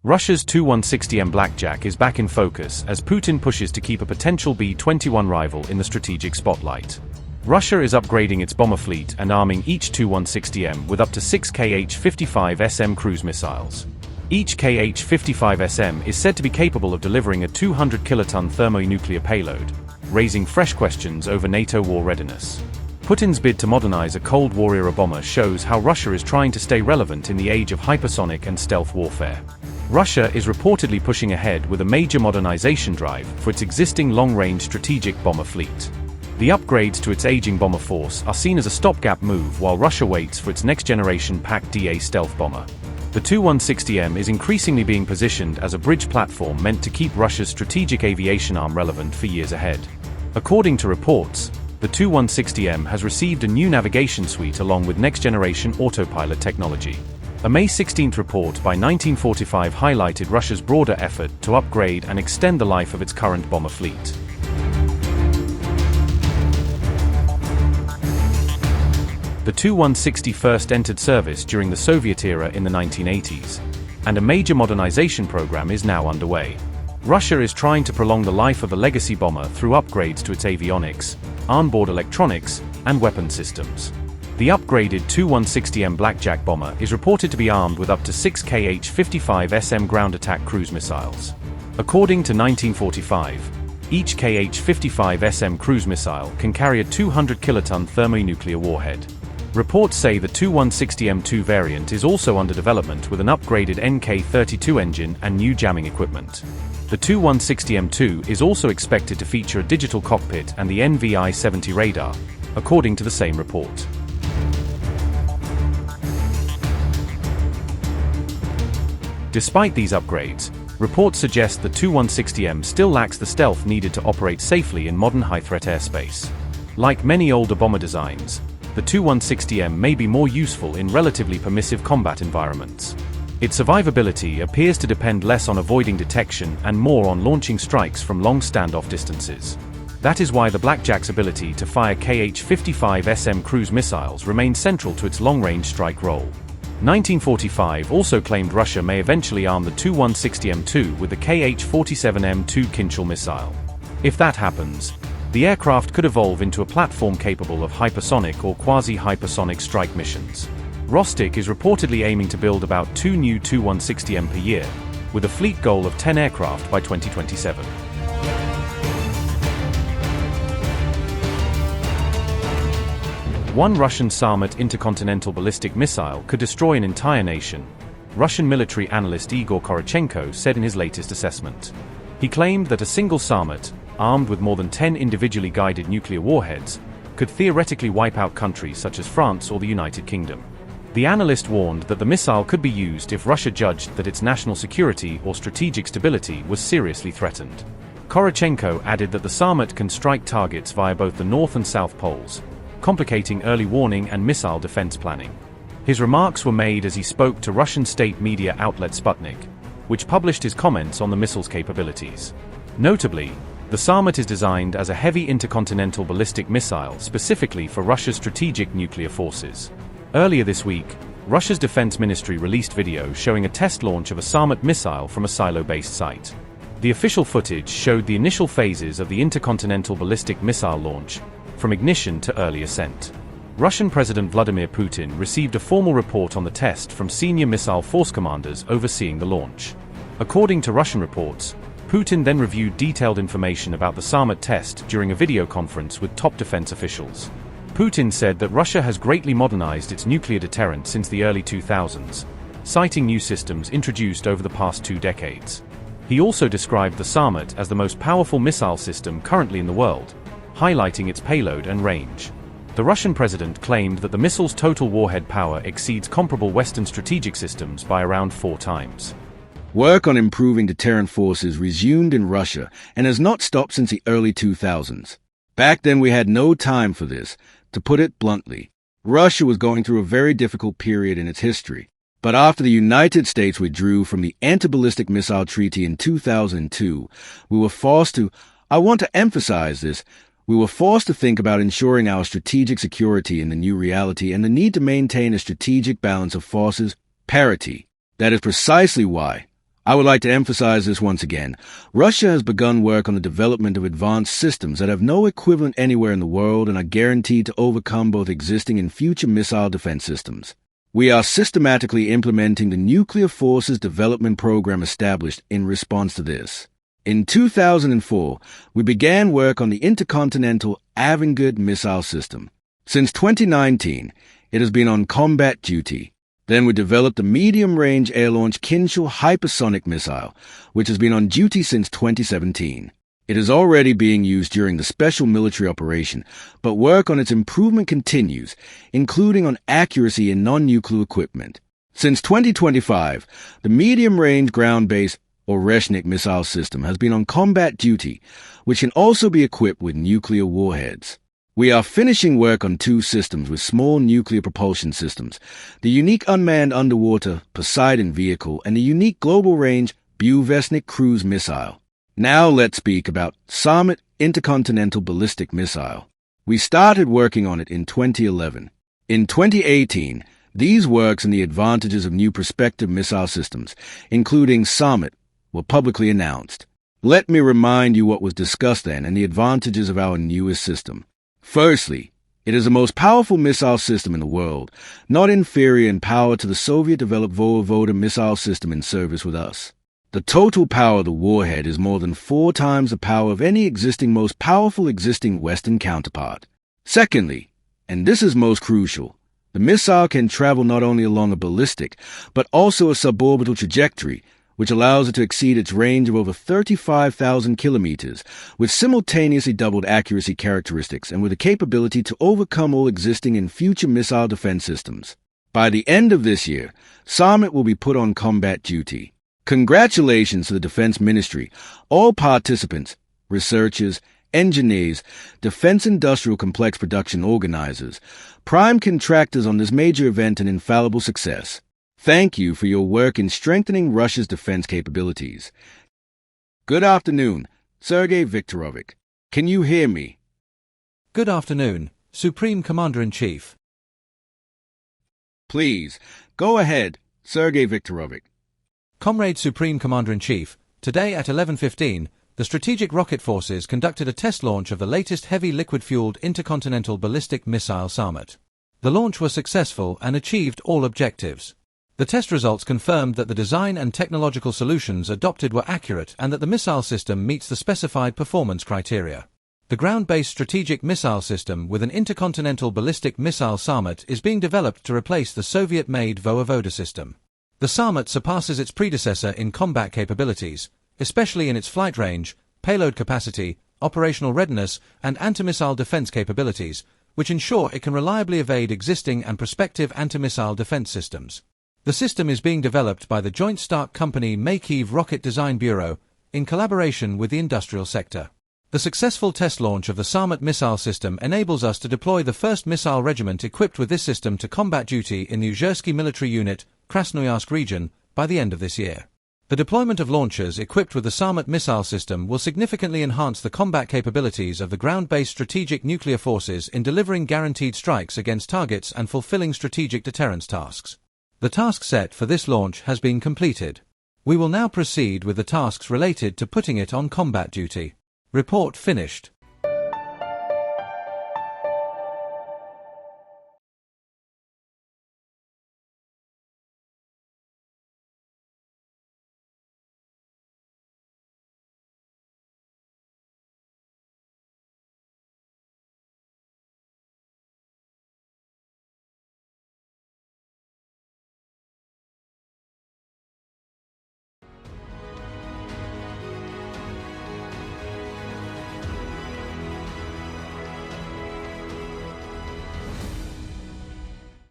Russia's Tu-160M BlackJack is back in focus as Putin pushes to keep a potential B-21 rival in the strategic spotlight. Russia is upgrading its bomber fleet and arming each Tu-160M with up to 6 Kh-55SM cruise missiles. Each Kh-55SM is said to be capable of delivering a 200-kiloton thermonuclear payload, raising fresh questions over NATO war readiness. Putin's bid to modernize a Cold War-era bomber shows how Russia is trying to stay relevant in the age of hypersonic and stealth warfare. Russia is reportedly pushing ahead with a major modernization drive for its existing long-range strategic bomber fleet. The upgrades to its aging bomber force are seen as a stopgap move while Russia waits for its next-generation PAC-DA stealth bomber. The Tu-160M is increasingly being positioned as a bridge platform meant to keep Russia's strategic aviation arm relevant for years ahead. According to reports, the Tu-160M has received a new navigation suite along with next-generation autopilot technology. A May 16 report by 1945 highlighted Russia's broader effort to upgrade and extend the life of its current bomber fleet. The Tu-160 first entered service during the Soviet era in the 1980s, and a major modernization program is now underway. Russia is trying to prolong the life of the legacy bomber through upgrades to its avionics, onboard electronics, and weapon systems. The upgraded Tu-160M BlackJack bomber is reported to be armed with up to 6 Kh-55SM ground attack cruise missiles. According to 1945, each Kh-55SM cruise missile can carry a 200-kiloton thermonuclear warhead. Reports say the Tu-160M2 variant is also under development with an upgraded NK-32 engine and new jamming equipment. The Tu-160M2 is also expected to feature a digital cockpit and the NVI-70 radar, according to the same report. Despite these upgrades, reports suggest the Tu-160M still lacks the stealth needed to operate safely in modern high-threat airspace. Like many older bomber designs, the Tu-160M may be more useful in relatively permissive combat environments. Its survivability appears to depend less on avoiding detection and more on launching strikes from long standoff distances. That is why the BlackJack's ability to fire Kh-55SM cruise missiles remains central to its long-range strike role. 1945 also claimed Russia may eventually arm the Tu-160M2 with the Kh-47M2 Kinjal missile. If that happens, the aircraft could evolve into a platform capable of hypersonic or quasi-hypersonic strike missions. Rostec is reportedly aiming to build about 2 new Tu-160M per year, with a fleet goal of 10 aircraft by 2027. One Russian Sarmat intercontinental ballistic missile could destroy an entire nation, Russian military analyst Igor Korochenko said in his latest assessment. He claimed that a single Sarmat, armed with more than 10 individually guided nuclear warheads, could theoretically wipe out countries such as France or the United Kingdom. The analyst warned that the missile could be used if Russia judged that its national security or strategic stability was seriously threatened. Korochenko added that the Sarmat can strike targets via both the North and South Poles, complicating early warning and missile defense planning. His remarks were made as he spoke to Russian state media outlet Sputnik, which published his comments on the missile's capabilities. Notably, the Sarmat is designed as a heavy intercontinental ballistic missile specifically for Russia's strategic nuclear forces. Earlier this week, Russia's defense ministry released video showing a test launch of a Sarmat missile from a silo-based site. The official footage showed the initial phases of the intercontinental ballistic missile launch, from ignition to early ascent. Russian President Vladimir Putin received a formal report on the test from senior missile force commanders overseeing the launch. According to Russian reports, Putin then reviewed detailed information about the Sarmat test during a video conference with top defense officials. Putin said that Russia has greatly modernized its nuclear deterrent since the early 2000s, citing new systems introduced over the past 2 decades. He also described the Sarmat as the most powerful missile system currently in the world, highlighting its payload and range. The Russian president claimed that the missile's total warhead power exceeds comparable Western strategic systems by around 4 times. Work on improving deterrent forces resumed in Russia and has not stopped since the early 2000s. Back then we had no time for this. To put it bluntly, Russia was going through a very difficult period in its history. But after the United States withdrew from the Anti-Ballistic Missile Treaty in 2002, we were forced to, I want to emphasize this, we were forced to think about ensuring our strategic security in the new reality and the need to maintain a strategic balance of forces, parity. That is precisely why, I would like to emphasize this once again. Russia has begun work on the development of advanced systems that have no equivalent anywhere in the world and are guaranteed to overcome both existing and future missile defense systems. We are systematically implementing the Nuclear Forces Development Program established in response to this. In 2004, we began work on the intercontinental Avangard missile system. Since 2019, it has been on combat duty. Then we developed the medium-range air-launched Kinshal hypersonic missile, which has been on duty since 2017. It is already being used during the special military operation, but work on its improvement continues, including on accuracy in non-nuclear equipment. Since 2025, the medium-range ground-based Oreshnik missile system has been on combat duty, which can also be equipped with nuclear warheads. We are finishing work on two systems with small nuclear propulsion systems, the unique unmanned underwater Poseidon vehicle and the unique global-range Buvesnik cruise missile. Now let's speak about Sarmat intercontinental ballistic missile. We started working on it in 2011. In 2018, these works and the advantages of new prospective missile systems, including Sarmat, were publicly announced. Let me remind you what was discussed then and the advantages of our newest system. Firstly, it is the most powerful missile system in the world, not inferior in power to the Soviet-developed Voyvoda missile system in service with us. The total power of the warhead is more than 4 times the power of any most powerful existing Western counterpart. Secondly, and this is most crucial, the missile can travel not only along a ballistic, but also a suborbital trajectory, which allows it to exceed its range of over 35,000 kilometers, with simultaneously doubled accuracy characteristics and with the capability to overcome all existing and future missile defense systems. By the end of this year, Sarmat will be put on combat duty. Congratulations to the Defense Ministry, all participants, researchers, engineers, defense industrial complex production organizers, prime contractors on this major event and infallible success. Thank you for your work in strengthening Russia's defense capabilities. Good afternoon, Sergei Viktorovich. Can you hear me? Good afternoon, Supreme Commander-in-Chief. Please, go ahead, Sergei Viktorovich. Comrade Supreme Commander-in-Chief, today at 11:15, the Strategic Rocket Forces conducted a test launch of the latest heavy liquid-fueled intercontinental ballistic missile Sarmat. The launch was successful and achieved all objectives. The test results confirmed that the design and technological solutions adopted were accurate and that the missile system meets the specified performance criteria. The ground-based strategic missile system with an intercontinental ballistic missile Sarmat is being developed to replace the Soviet-made Voyvoda system. The Sarmat surpasses its predecessor in combat capabilities, especially in its flight range, payload capacity, operational readiness, and anti-missile defense capabilities, which ensure it can reliably evade existing and prospective anti-missile defense systems. The system is being developed by the joint Stark company Makiv Rocket Design Bureau in collaboration with the industrial sector. The successful test launch of the Sarmat missile system enables us to deploy the first missile regiment equipped with this system to combat duty in the Uzhersky military unit, Krasnoyarsk region, by the end of this year. The deployment of launchers equipped with the Sarmat missile system will significantly enhance the combat capabilities of the ground-based strategic nuclear forces in delivering guaranteed strikes against targets and fulfilling strategic deterrence tasks. The task set for this launch has been completed. We will now proceed with the tasks related to putting it on combat duty. Report finished.